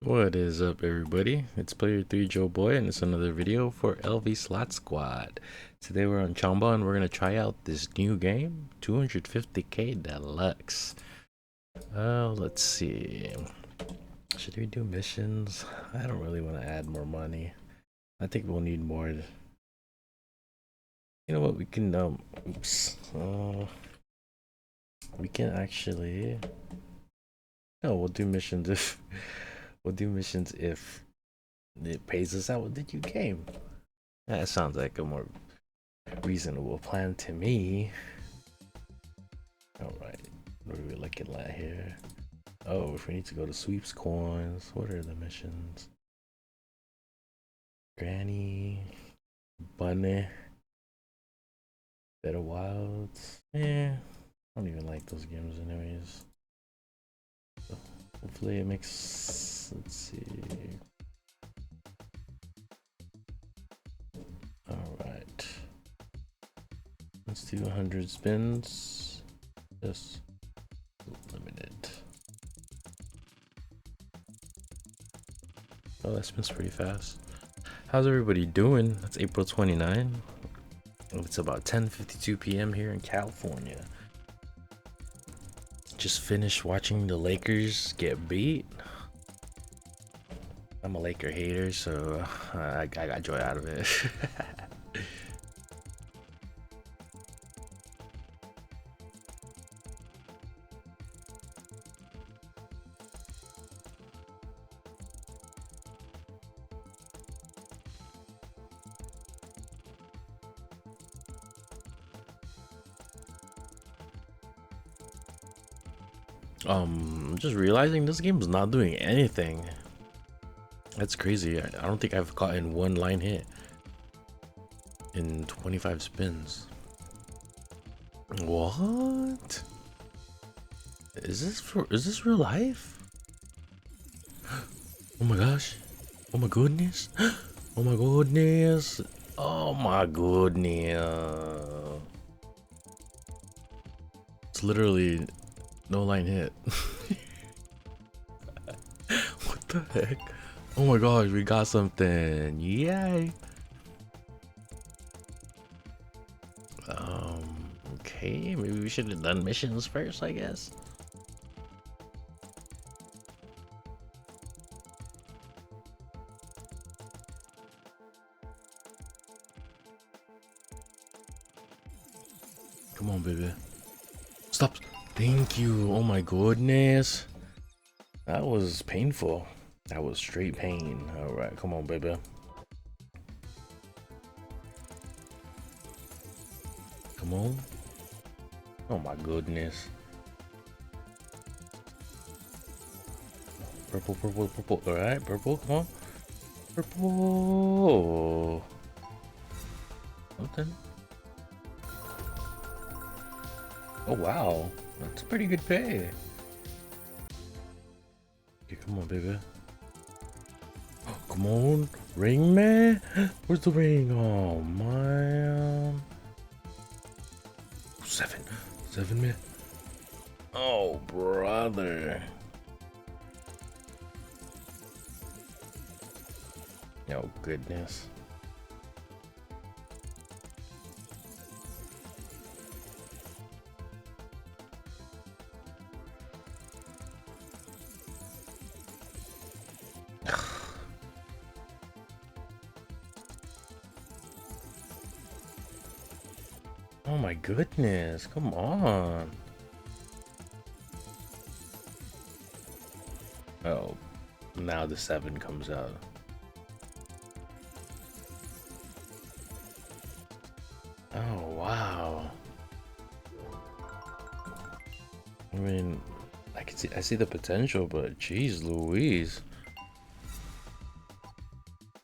What is up, everybody? It's Player 3 Joe Boy, and it's another video for LV Slot Squad. Today we're on Chumba, and we're gonna try out this new game, 250k Deluxe. Let's see. Should we do missions? I don't really want to add more money. I think we'll need more. You know what? We can oops. We can actually. No, we'll do missions if it pays us out with the new game. That sounds like a more reasonable plan to me. Alright, what are we looking at here? Oh, if we need to go to sweeps coins, what are the missions? Granny, Bunny, Better Wilds. I don't even like those games anyways. So hopefully it makes, let's see. Alright. Let's do 100 spins. Yes. Limited. Oh, that spins pretty fast. How's everybody doing? It's April 29. It's about 10:52 p.m. here in California. Just finished watching the Lakers get beat. I'm a Laker hater, so I got joy out of it. Just realizing this game is not doing anything. That's crazy. I don't think I've gotten one line hit in 25 spins. What? Is this real life? Oh my gosh. Oh my goodness. Oh my goodness. Oh my goodness. It's literally no line hit. What the heck? Oh my gosh, we got something. Yay. Okay, maybe we should have done missions first, I guess. Come on, baby. Stop. Thank you. Oh my goodness. That was painful. That was straight pain. All right, come on, baby. Come on. Oh my goodness. Purple, purple, purple. All right, purple. Come on. Purple. Something. Oh wow, that's a pretty good pay. Okay, come on, baby. Oh, come on, ring, man. Where's the ring? Oh man. 7, man. Oh brother. Oh goodness. Oh my goodness, come on. Oh, now the 7 comes out. Oh wow. I mean, I see the potential, but geez Louise.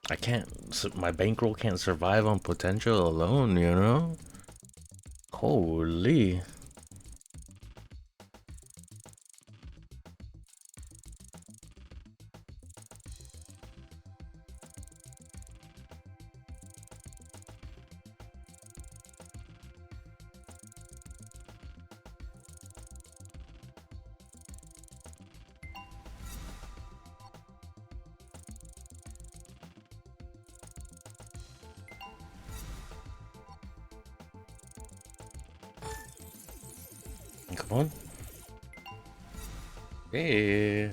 I can't, my bankroll can't survive on potential alone, you know? Holy. Come on. Hey.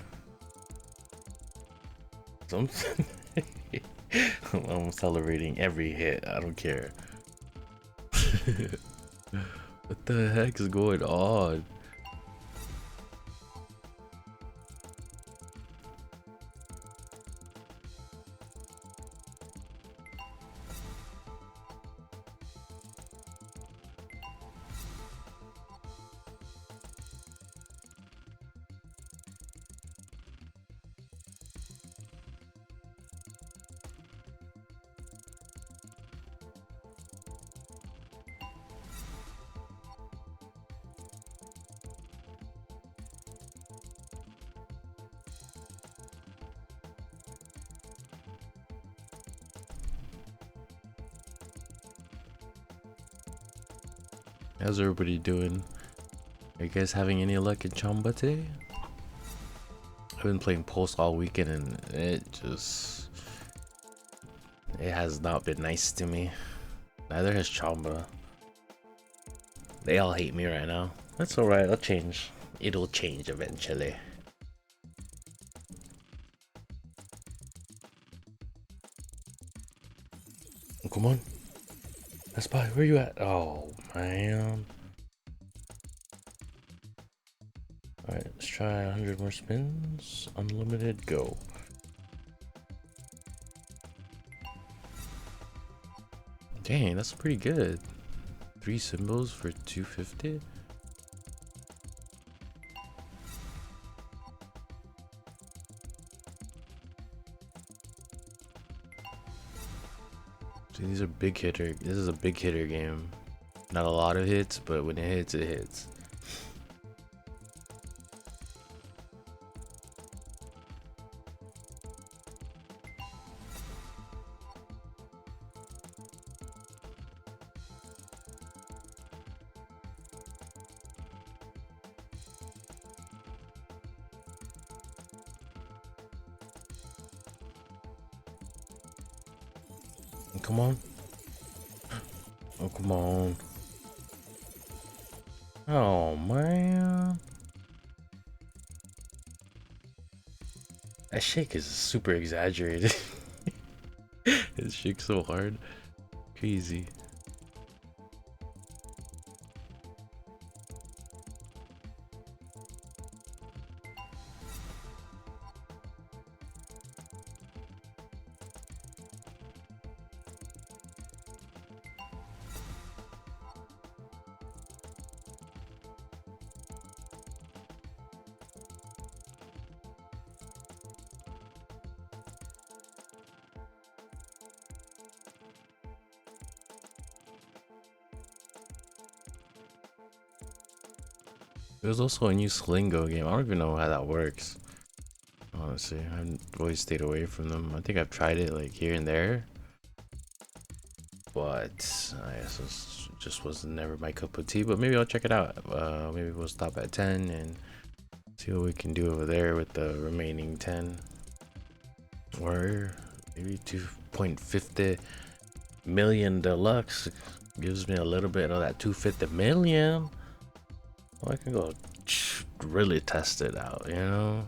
I'm celebrating every hit. I don't care. What the heck is going on? How's everybody doing? Are you guys having any luck in Chumba today? I've been playing Pulse all weekend and it has not been nice to me. Neither has Chamba. They all hate me right now. That's alright, I'll change. It'll change eventually. Oh, come on. Best Buy, where you at? Oh, man. Alright, let's try 100 more spins. Unlimited, go. Dang, that's pretty good. 3 symbols for 250? See, these are big hitter. This is a big hitter game. Not a lot of hits, but when it hits, it hits. Come on. Oh, come on. Oh, man. That shake is super exaggerated. It shakes so hard. Crazy. There's also a new Slingo game. I don't even know how that works. Honestly, I've always stayed away from them. I think I've tried it like here and there, but I guess it just was never my cup of tea. But maybe I'll check it out. Maybe we'll stop at 10 and see what we can do over there with the remaining 10, or maybe 2.50 million deluxe gives me a little bit of that 250 million. Well, I can go really test it out, you know?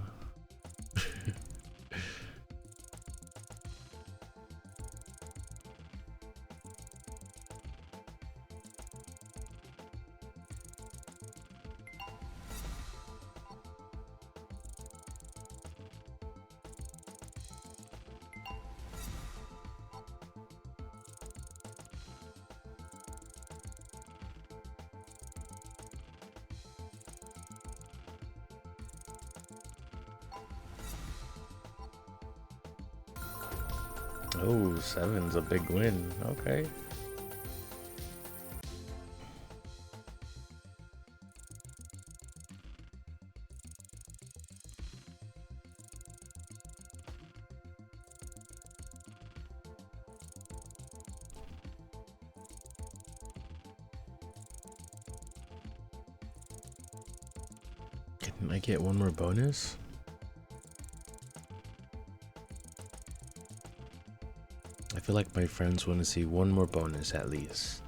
Oh, 7's a big win. Okay. Can I get one more bonus? I feel like my friends want to see one more bonus at least.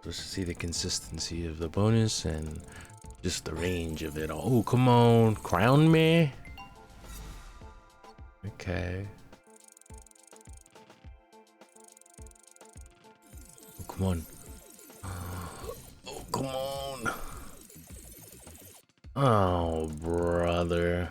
just to see the consistency of the bonus and just the range of it all. Oh, come on, crown me. Okay. Oh, come on. Oh, come on. Oh, brother.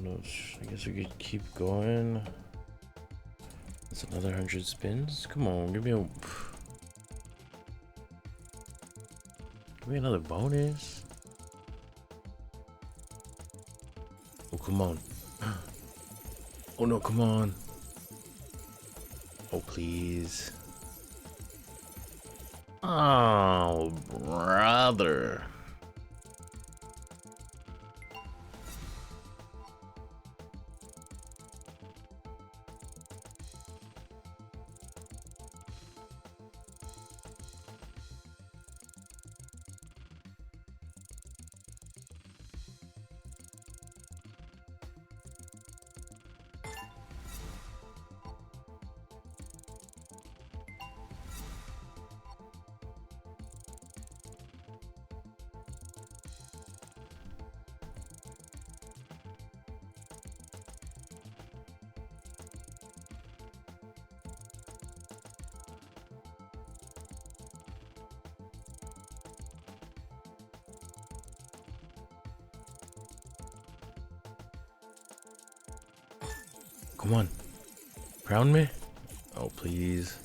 No, I guess we could keep going. It's another 100 spins. Come on, give me another bonus. Oh, come on. Oh no, come on. Oh, please. Oh, brother. Come on. Crown me? Oh, please.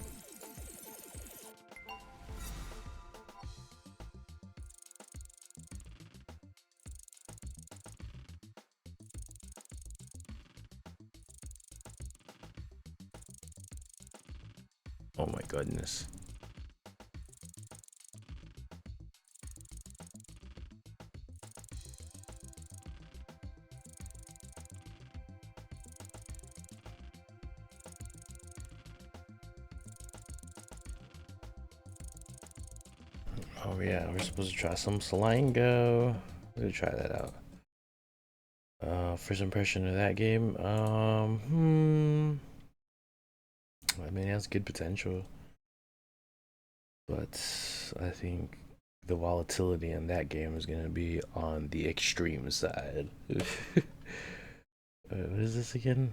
Oh my goodness. Oh yeah, we're supposed to try some Slingo. Let's try that out. First impression of that game. I mean, it has good potential, but I think the volatility in that game is gonna be on the extreme side. What is this again?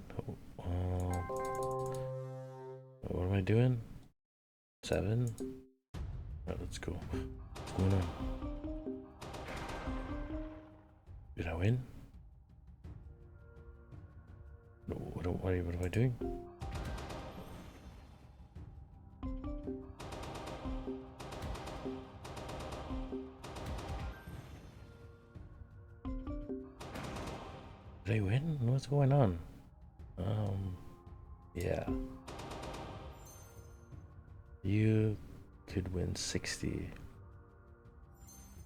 What am I doing? 7? Alright, let's go. What's going on? Did I win? What am I doing? Did I win? What's going on? Yeah. You could win 60.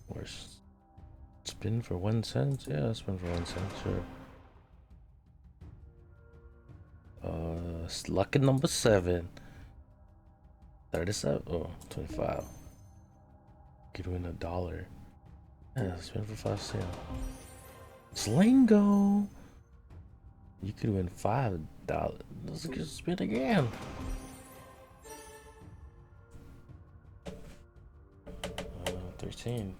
Or spin for 1 cent? Yeah, spin for 1 cent, sure. Lucky number 7. 37? Oh, 25. Could win $1. Yeah, spin for 5 cents. Slingo! You could win $5. Let's just spin again. 13.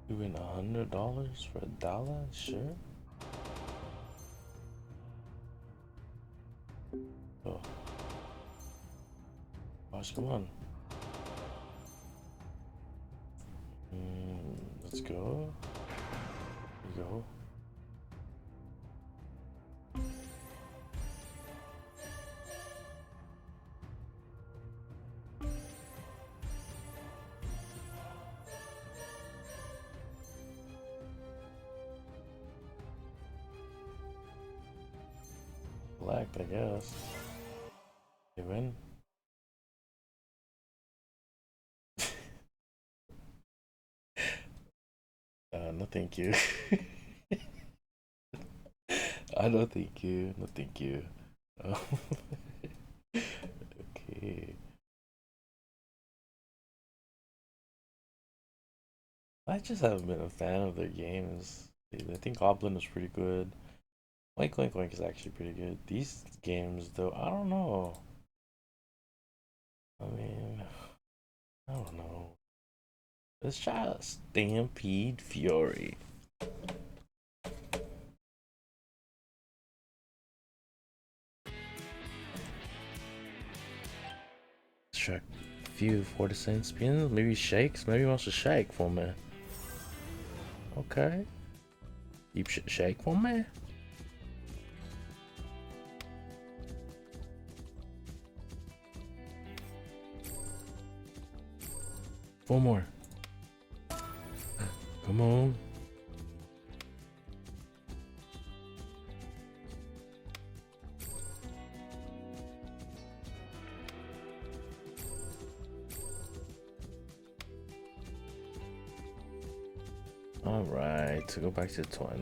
You win $100 for $1? Sure. Oh. Watch, come on. Let's go. Here we go. collect, I guess. You win? No thank you. No thank you. No thank you. Oh. Okay. I just haven't been a fan of their games. I think Goblin is pretty good. Oink Oink Oink is actually pretty good. These games, though, I don't know. I mean, I don't know. Let's try Stampede Fury. Let's try a few for the same spins. Maybe shakes. Maybe he wants to shake for me. Okay. Deep shake for me. Four more. Come on. All right, to go back to 20.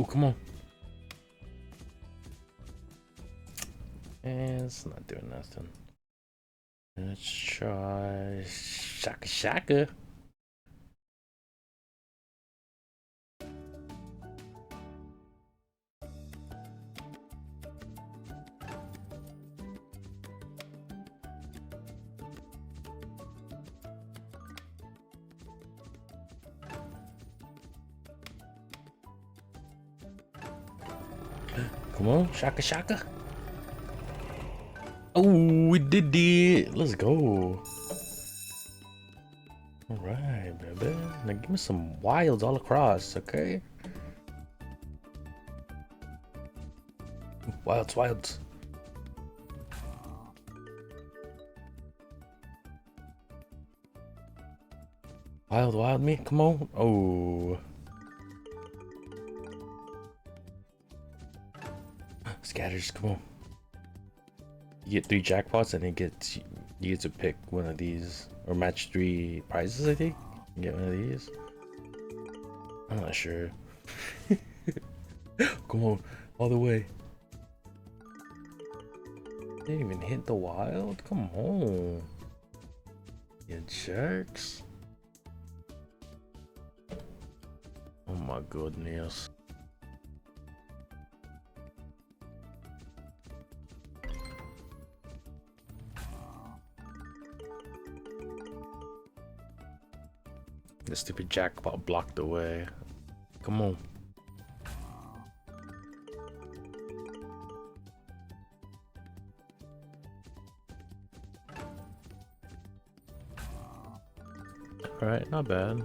Oh, come on. And it's not doing nothing. Let's try Shaka Shaka. Come on, Shaka Shaka. Oh, we did it. Let's go. All right, baby. Now give me some wilds all across, okay? Wilds, wilds. Wild, wild me. Come on. Oh. Scatters, come on. You get 3 jackpots and you get to pick one of these or match 3 prizes, I think. You get one of these. I'm not sure. Come on, all the way. Didn't even hit the wild? Come on. You jerks. Oh my goodness. The stupid jackpot blocked the way. Come on. Alright, not bad.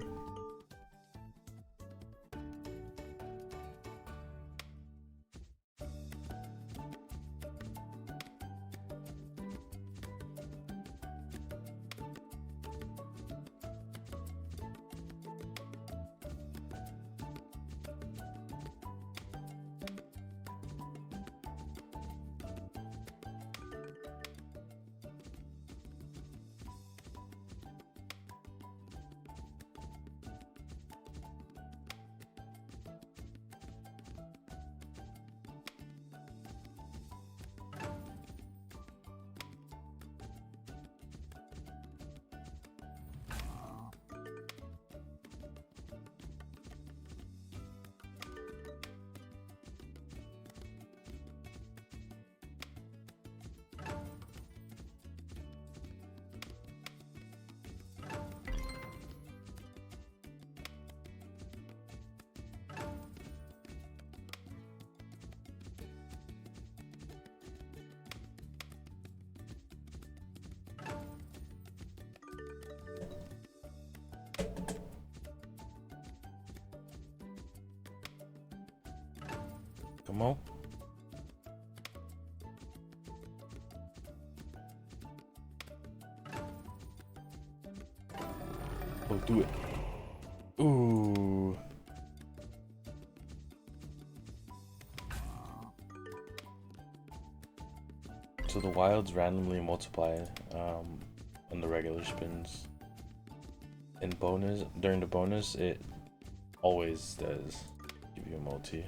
Come on. Oh, do it. Ooh. So the wilds randomly multiply on the regular spins. In bonus, during the bonus, it always does give you a multi.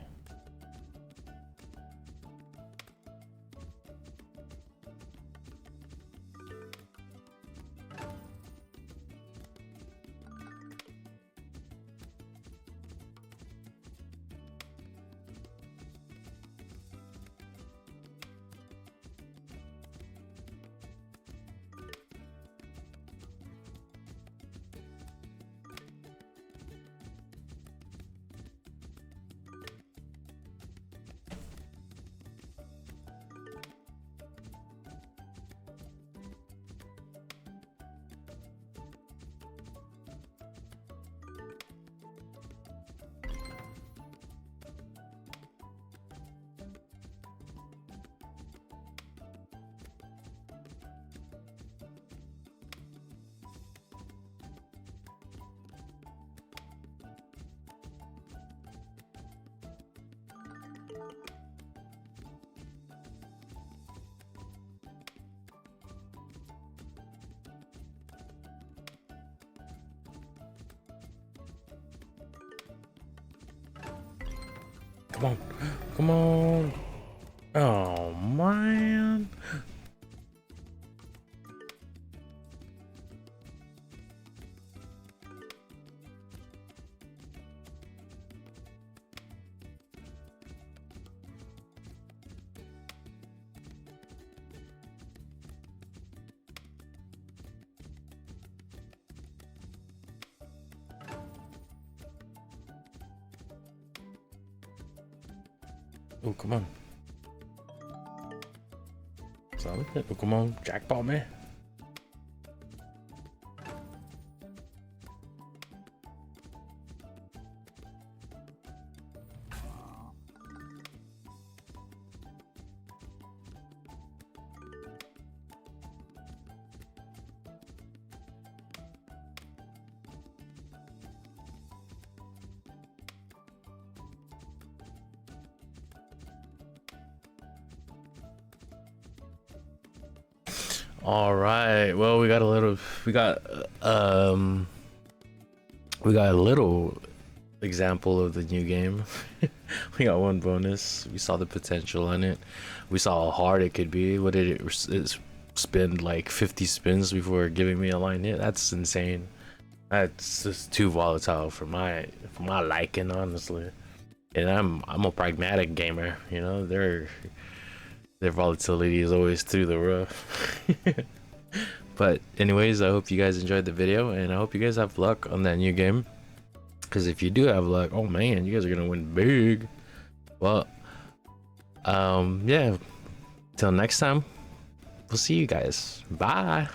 Come on, come on. Oh man. Oh, come on. Solid hit. Oh, come on. Jackpot, man. All right. Well, we got a little example of the new game. We got one bonus. We saw the potential in it. We saw how hard it could be. What did it spin like 50 spins before giving me a line hit? That's insane. That's just too volatile for my liking, honestly. And I'm a pragmatic gamer, you know. Their volatility is always through the roof. But anyways, I hope you guys enjoyed the video, and I hope you guys have luck on that new game. Because if you do have luck, oh man, you guys are gonna win big. Well, yeah. Till next time, we'll see you guys. Bye.